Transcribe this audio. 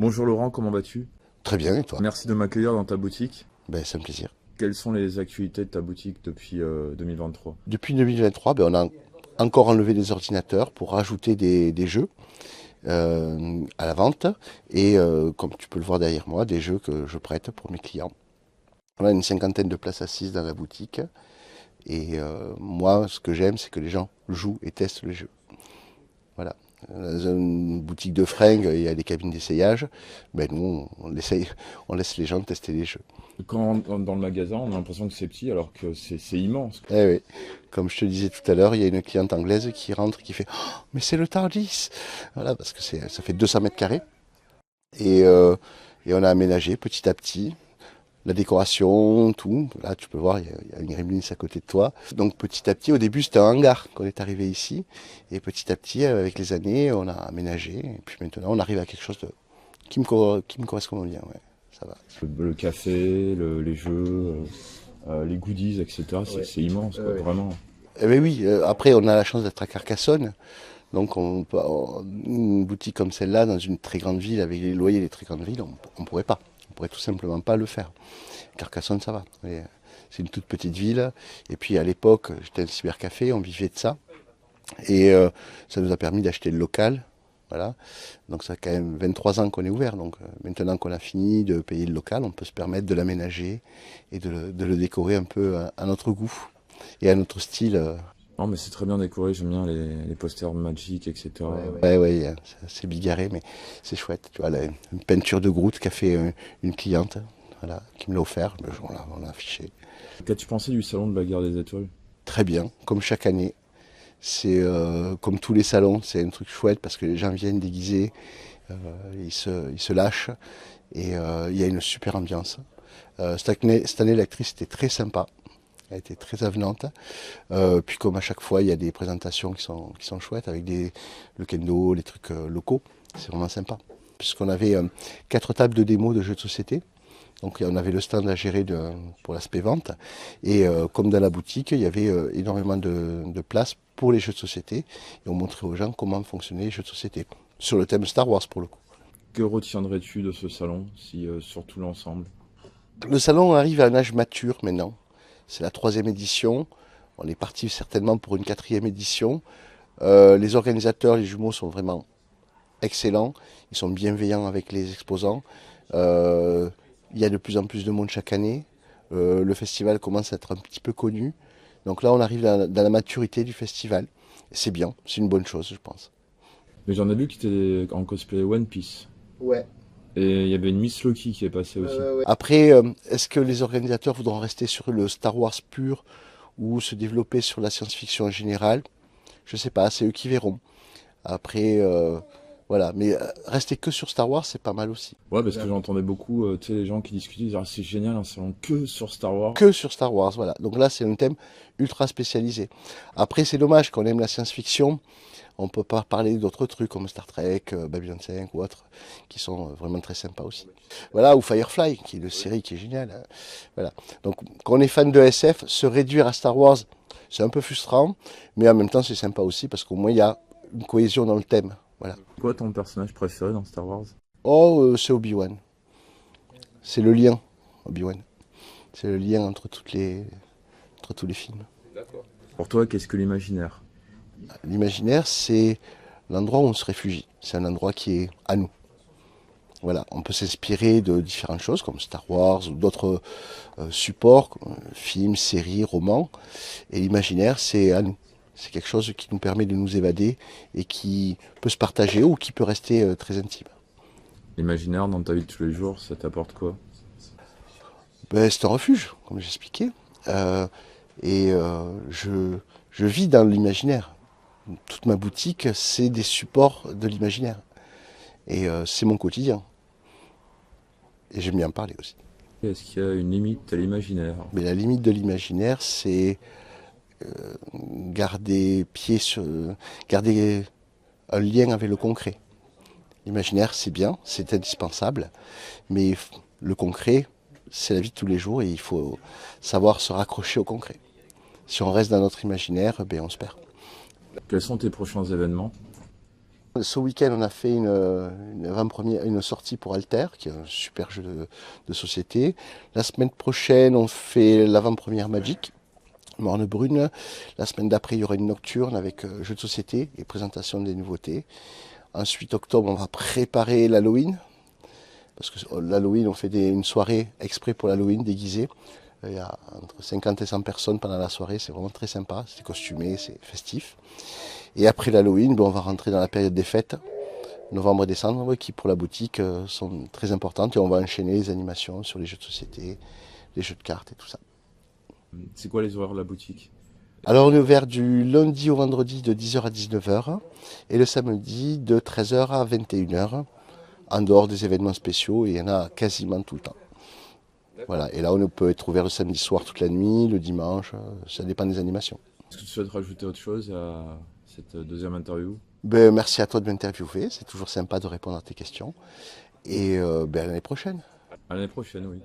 Bonjour Laurent, comment vas-tu? Très bien, et toi? Merci de m'accueillir dans ta boutique. Ben, c'est un plaisir. Quelles sont les actualités de ta boutique depuis 2023? Depuis 2023, ben, on a encore enlevé des ordinateurs pour rajouter des jeux à la vente. Et comme tu peux le voir derrière moi, des jeux que je prête pour mes clients. On a une cinquantaine de places assises dans la boutique. Et moi, ce que j'aime, c'est que les gens jouent et testent le jeu. Voilà. Dans une boutique de fringues, il y a des cabines d'essayage. Ben, nous, on laisse les gens tester les jeux. Quand on rentre dans le magasin, on a l'impression que c'est petit alors que c'est immense. Eh oui. Comme je te disais tout à l'heure, il y a une cliente anglaise qui rentre et qui fait «Oh, mais c'est le Tardis!» Voilà, parce que ça fait 200 mètres carrés. Et on a aménagé petit à petit la décoration, tout. Là, tu peux voir, il y a une Gremlins à côté de toi. Donc petit à petit, au début, c'était un hangar quand on est arrivé ici. Et petit à petit, avec les années, on a aménagé. Et puis maintenant, on arrive à quelque chose qui me correspond bien. Ouais, ça va. Le café, les jeux, les goodies, etc. C'est immense, quoi, vraiment. Eh ben oui, après, on a la chance d'être à Carcassonne. Donc une boutique comme celle-là, dans une très grande ville, avec les loyers des très grandes villes, on ne pourrait pas. On pourrait tout simplement pas le faire. Carcassonne, ça va. C'est une toute petite ville. Et puis à l'époque, j'étais un cybercafé, on vivait de ça. Et ça nous a permis d'acheter le local. Voilà. Donc ça fait quand même 23 ans qu'on est ouvert. Donc maintenant qu'on a fini de payer le local, on peut se permettre de l'aménager et de le décorer un peu à notre goût et à notre style. Non, mais c'est très bien décoré, j'aime bien les posters Magic, etc. Ouais, c'est bigarré, mais c'est chouette. Tu vois, une peinture de Groot qu'a fait une cliente, voilà, qui me l'a offert, on l'a affiché. Qu'as-tu pensé du salon de la guerre des étoiles? Très bien, comme chaque année. C'est comme tous les salons, c'est un truc chouette parce que les gens viennent déguisés, ils se lâchent et il y a une super ambiance. Cette année, l'actrice était très sympa. Elle était très avenante. Puis comme à chaque fois, il y a des présentations qui sont chouettes avec le kendo, les trucs locaux. C'est vraiment sympa. Puisqu'on avait 4 tables de démo de jeux de société. Donc on avait le stand à gérer pour l'aspect vente. Et comme dans la boutique, il y avait énormément de place pour les jeux de société. Et on montrait aux gens comment fonctionnaient les jeux de société. Sur le thème Star Wars pour le coup. Que retiendrais-tu de ce salon, sur tout l'ensemble? Le salon arrive à un âge mature maintenant. C'est la 3e édition. On est parti certainement pour une 4e édition. Les organisateurs, les jumeaux sont vraiment excellents. Ils sont bienveillants avec les exposants. Il y a de plus en plus de monde chaque année. Le festival commence à être un petit peu connu. Donc là, on arrive dans la maturité du festival. C'est bien, c'est une bonne chose, je pense. Mais j'en ai vu qui étaient en cosplay One Piece. Ouais. Et il y avait une Miss Loki qui est passée aussi. Ouais. Après, est-ce que les organisateurs voudront rester sur le Star Wars pur ou se développer sur la science-fiction en général? Je sais pas, c'est eux qui verront. Après, voilà. Mais rester que sur Star Wars, c'est pas mal aussi. Ouais, parce que j'entendais beaucoup, tu sais, les gens qui discutaient, ils disaient, ah, c'est génial un salon que sur Star Wars. Que sur Star Wars, voilà. Donc là, c'est un thème ultra spécialisé. Après, c'est dommage qu'on aime la science-fiction. On peut pas parler d'autres trucs comme Star Trek, Babylon 5 ou autres, qui sont vraiment très sympas aussi. Voilà, ou Firefly, qui est une série qui est géniale. Voilà. Donc, quand on est fan de SF, se réduire à Star Wars, c'est un peu frustrant, mais en même temps, c'est sympa aussi parce qu'au moins, il y a une cohésion dans le thème. Voilà. Quoi ton personnage préféré dans Star Wars? Oh, c'est Obi-Wan. C'est le lien, Obi-Wan. C'est le lien entre tous les films. Pour toi, qu'est-ce que l'imaginaire? L'imaginaire, c'est l'endroit où on se réfugie. C'est un endroit qui est à nous. Voilà, on peut s'inspirer de différentes choses comme Star Wars ou d'autres supports, films, séries, romans. Et l'imaginaire, c'est à nous. C'est quelque chose qui nous permet de nous évader et qui peut se partager ou qui peut rester très intime. L'imaginaire dans ta vie de tous les jours, ça t'apporte quoi? Ben, c'est un refuge, comme j'expliquais. Et je vis dans l'imaginaire. Toute ma boutique, c'est des supports de l'imaginaire. Et c'est mon quotidien. Et j'aime bien en parler aussi. Est-ce qu'il y a une limite à l'imaginaire? Mais la limite de l'imaginaire, c'est garder garder un lien avec le concret. L'imaginaire, c'est bien, c'est indispensable, mais le concret, c'est la vie de tous les jours et il faut savoir se raccrocher au concret. Si on reste dans notre imaginaire, ben on se perd. Quels sont tes prochains événements? Ce week-end, on a fait une sortie pour Alter, qui est un super jeu de société. La semaine prochaine, on fait l'avant-première Magic, Morne-Brune. La semaine d'après, il y aura une nocturne avec jeu de société et présentation des nouveautés. Ensuite, octobre, on va préparer l'Halloween. Parce que l'Halloween, on fait une soirée exprès pour l'Halloween déguisée. Il y a entre 50 et 100 personnes pendant la soirée, c'est vraiment très sympa, c'est costumé, c'est festif. Et après l'Halloween, on va rentrer dans la période des fêtes, novembre-décembre, qui pour la boutique sont très importantes et on va enchaîner les animations sur les jeux de société, les jeux de cartes et tout ça. C'est quoi les horaires de la boutique? Alors on est ouvert du lundi au vendredi de 10h à 19h et le samedi de 13h à 21h, en dehors des événements spéciaux, et il y en a quasiment tout le temps. Voilà, et là on peut être ouvert le samedi soir toute la nuit, le dimanche, ça dépend des animations. Est-ce que tu souhaites rajouter autre chose à cette deuxième interview? Merci à toi de m'interviewer, c'est toujours sympa de répondre à tes questions. Et à l'année prochaine. À l'année prochaine, oui.